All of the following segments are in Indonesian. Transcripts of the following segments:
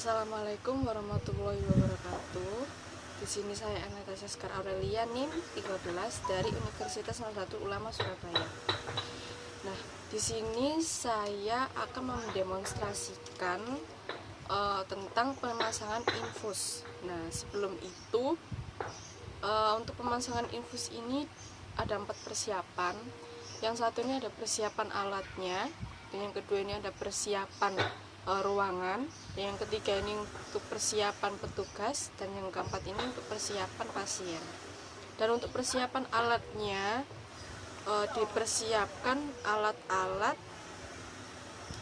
Assalamualaikum warahmatullahi wabarakatuh. Di sini saya Anastasia Sekar Aurelia NIM 13 dari Universitas 01 Ulama Surabaya. Nah, di sini saya akan mendemonstrasikan tentang pemasangan infus. Nah, sebelum itu untuk pemasangan infus ini ada 4 persiapan. Yang satu ini ada persiapan alatnya, dan yang kedua ini ada persiapan ruangan, yang ketiga ini untuk persiapan petugas, dan yang keempat ini untuk persiapan pasien. Dan untuk persiapan alatnya dipersiapkan alat-alat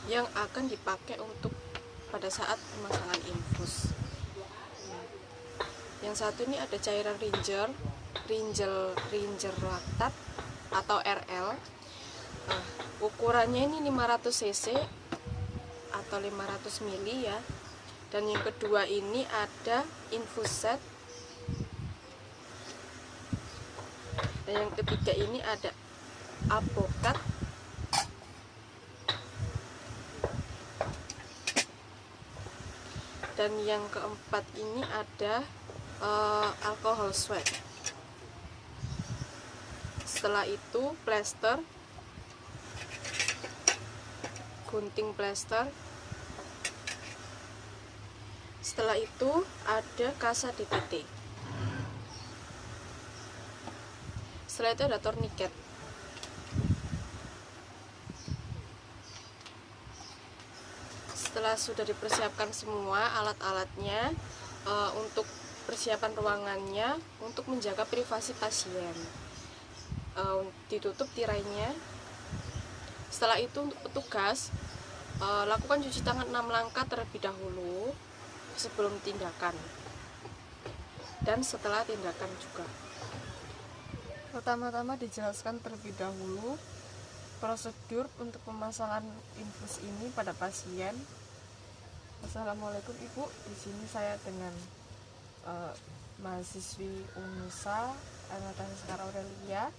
yang akan dipakai untuk pada saat pemasangan infus. Yang satu ini ada cairan ringer laktat atau RL. Ukurannya ini 500 cc atau 500 ml ya. Dan yang kedua ini ada infuset. Dan yang ketiga ini ada avokat. Dan yang keempat ini ada alkohol swab. Setelah itu plester, gunting plester. Setelah itu ada kasa DTT. Setelah itu ada torniket. Setelah sudah dipersiapkan semua alat-alatnya, untuk persiapan ruangannya untuk menjaga privasi pasien, ditutup tirainya. Setelah itu untuk petugas, lakukan cuci tangan 6 langkah terlebih dahulu sebelum tindakan dan setelah tindakan juga. Pertama-tama dijelaskan terlebih dahulu prosedur untuk pemasangan infus ini pada pasien. Assalamualaikum Ibu, di sini saya dengan mahasiswi UNUSA Anastasia Sekar Aurelia,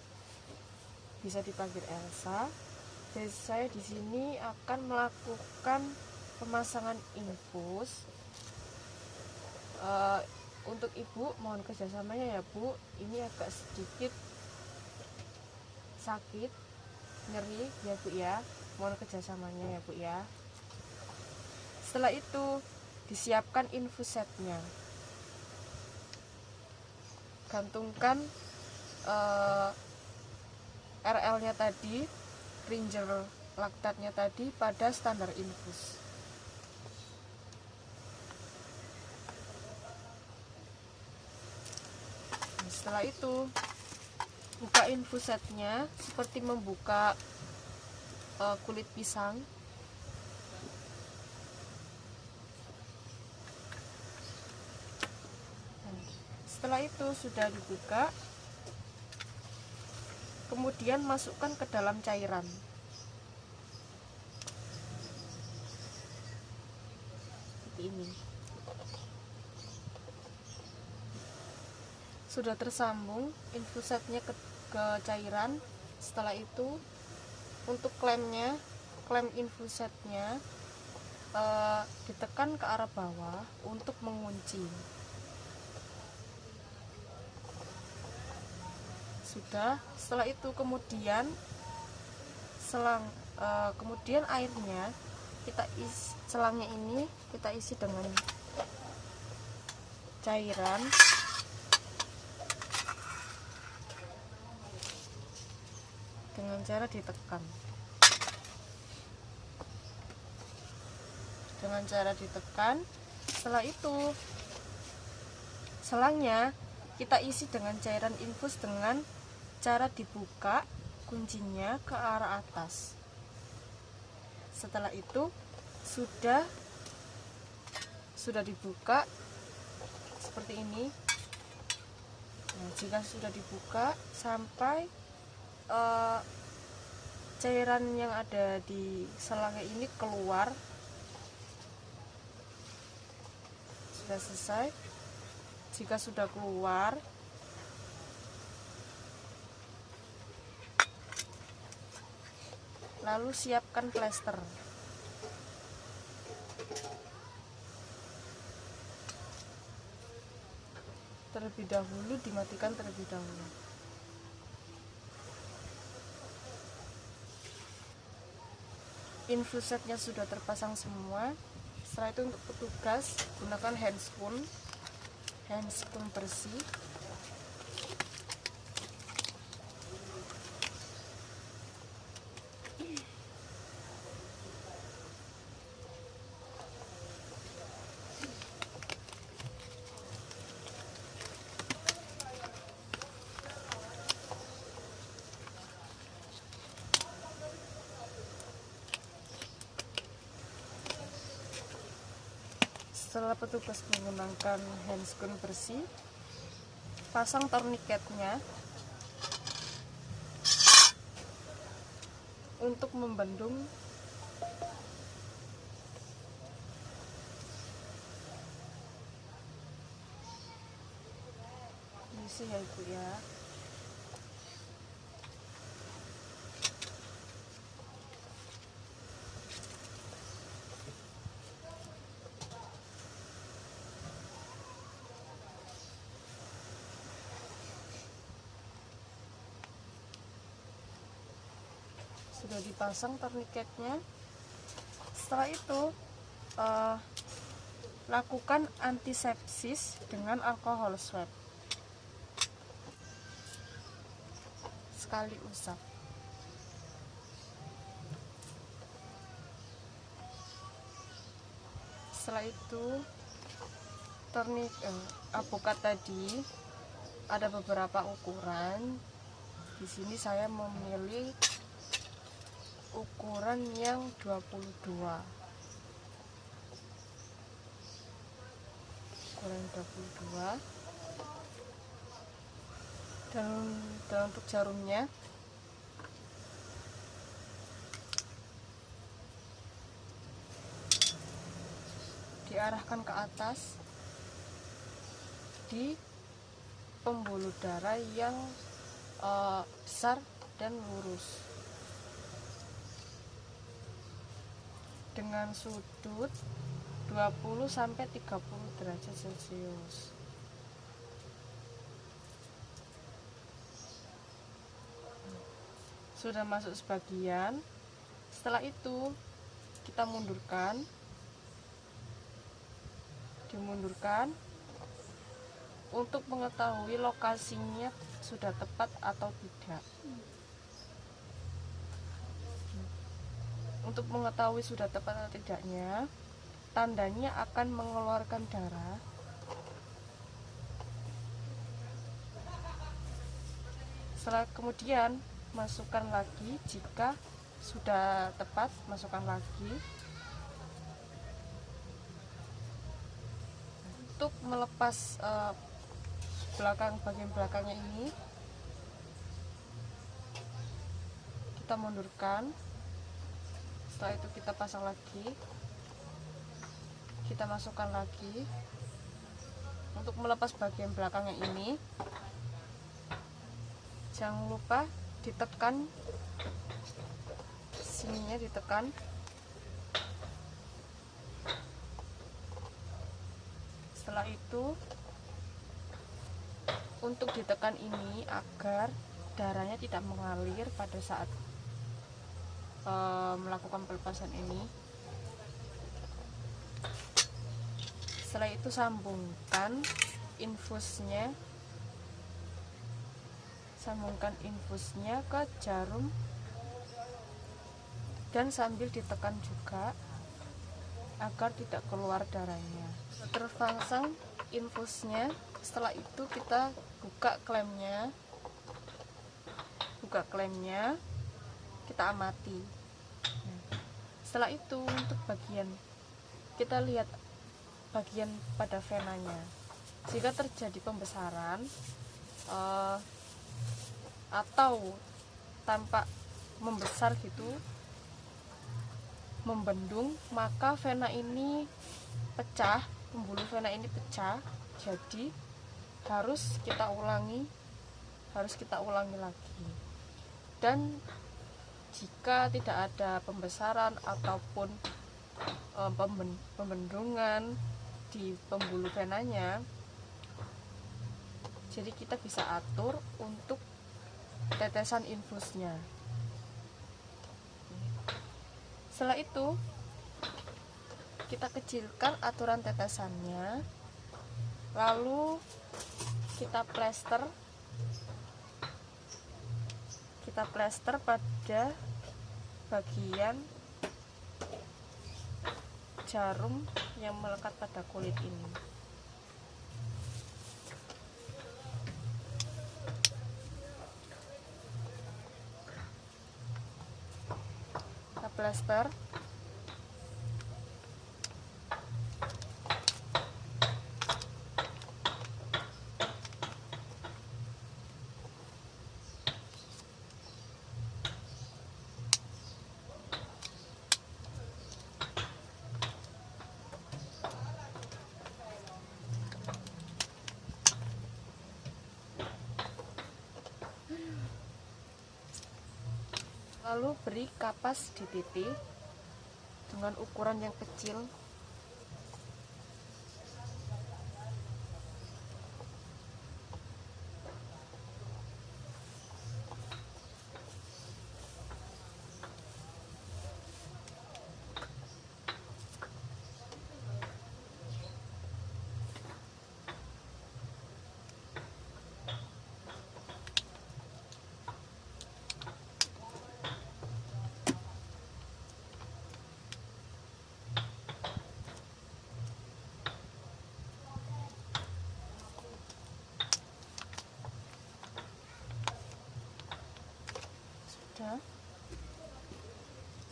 bisa dipanggil Elsa. Jadi saya di sini akan melakukan pemasangan infus. Untuk Ibu mohon kerjasamanya ya Bu, ini agak sedikit sakit, nyeri ya Bu ya, mohon kerjasamanya ya Bu ya. Setelah itu disiapkan infusetnya, gantungkan RL-nya tadi, ringer laktatnya tadi pada standar infus. Setelah itu buka infusetnya seperti membuka kulit pisang. Setelah itu sudah dibuka, kemudian masukkan ke dalam cairan. Seperti ini. Sudah tersambung infusetnya ke cairan. Setelah itu untuk klem infusetnya ditekan ke arah bawah untuk mengunci. Sudah. Setelah itu kemudian kemudian airnya selangnya ini kita isi dengan cairan. Dengan cara ditekan. Setelah itu selangnya kita isi dengan cairan infus dengan cara dibuka kuncinya ke arah atas. Setelah itu sudah dibuka seperti ini. Nah, jika sudah dibuka sampai cairan yang ada di selangnya ini keluar, sudah selesai. Jika sudah keluar, lalu siapkan plester. terlebih dahulu, dimatikan terlebih dahulu. Infus setnya sudah terpasang semua. Setelah itu untuk petugas gunakan handscoon bersih. Setelah petugas menggunakan handscoon bersih, pasang torniketnya untuk membendung isi ya ibu ya. Sudah dipasang torniketnya. Setelah itu lakukan antisepsis dengan alkohol swab. Sekali usap. Setelah itu alpukat tadi ada beberapa ukuran. Di sini saya memilih ukuran yang 22. Ukuran 22. Dan untuk jarumnya diarahkan ke atas di pembuluh darah yang besar dan lurus dengan sudut 20-30 derajat Celcius. Sudah masuk sebagian. Setelah itu kita dimundurkan untuk mengetahui lokasinya sudah tepat atau tidak. Untuk mengetahui sudah tepat atau tidaknya, tandanya akan mengeluarkan darah. Setelah kemudian masukkan lagi, jika sudah tepat masukkan lagi. Untuk melepas bagian belakangnya ini, kita mundurkan. Setelah itu kita pasang lagi, kita masukkan lagi. Untuk melepas bagian belakangnya ini, jangan lupa ditekan sininya, ditekan. Setelah itu untuk ditekan ini agar darahnya tidak mengalir pada saat melakukan pelepasan ini. Setelah itu sambungkan infusnya ke jarum dan sambil ditekan juga agar tidak keluar darahnya. Terpasang infusnya. Setelah itu kita buka klemnya, kita amati. Setelah itu untuk kita lihat bagian pada venanya. Jika terjadi pembesaran atau tampak membesar gitu, membendung, maka vena ini pecah, pembuluh vena ini pecah. Jadi harus kita ulangi lagi. Dan jika tidak ada pembesaran ataupun pembendungan di pembuluh venanya, Jadi kita bisa atur untuk tetesan infusnya. Setelah itu kita kecilkan aturan tetesannya, lalu kita plester pada bagian jarum yang melekat pada kulit ini. Kita plester. Lalu beri kapas di titik dengan ukuran yang kecil.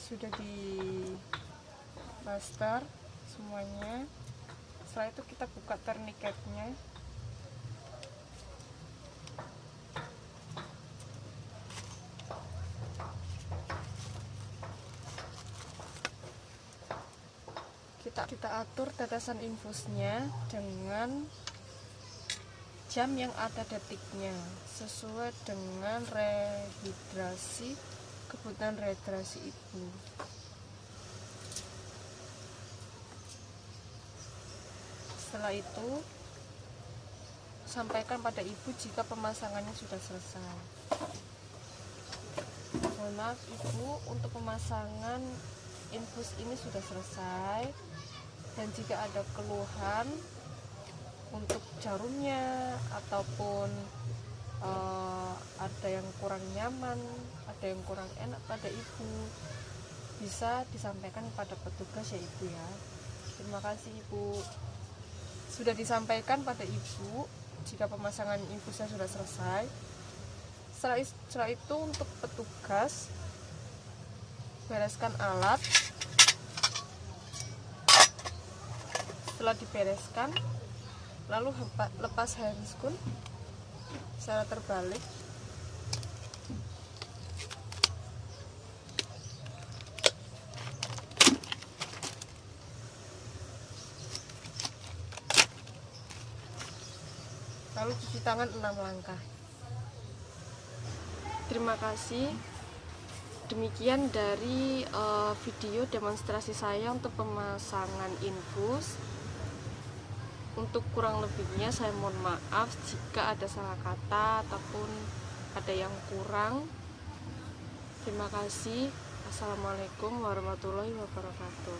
Sudah di plaster semuanya. Setelah itu kita buka turniketnya. Kita atur tetesan infusnya dengan jam yang ada detiknya sesuai dengan kebutuhan rehidrasi ibu. Setelah itu sampaikan pada ibu jika pemasangannya sudah selesai. Mohon maaf ibu, untuk pemasangan infus ini sudah selesai, dan jika ada keluhan untuk jarumnya ataupun ada yang kurang nyaman, ada yang kurang enak pada ibu, bisa disampaikan pada petugas ya ibu ya. Terima kasih ibu. Sudah disampaikan pada ibu jika pemasangan infusnya sudah selesai. Setelah itu untuk petugas, bereskan alat. Setelah dibereskan, lalu lepas handscoon secara terbalik. Lalu cuci tangan 6 langkah. Terima kasih. Demikian dari video demonstrasi saya untuk pemasangan infus. Untuk kurang lebihnya saya mohon maaf jika ada salah kata ataupun ada yang kurang. Terima kasih. Assalamualaikum warahmatullahi wabarakatuh.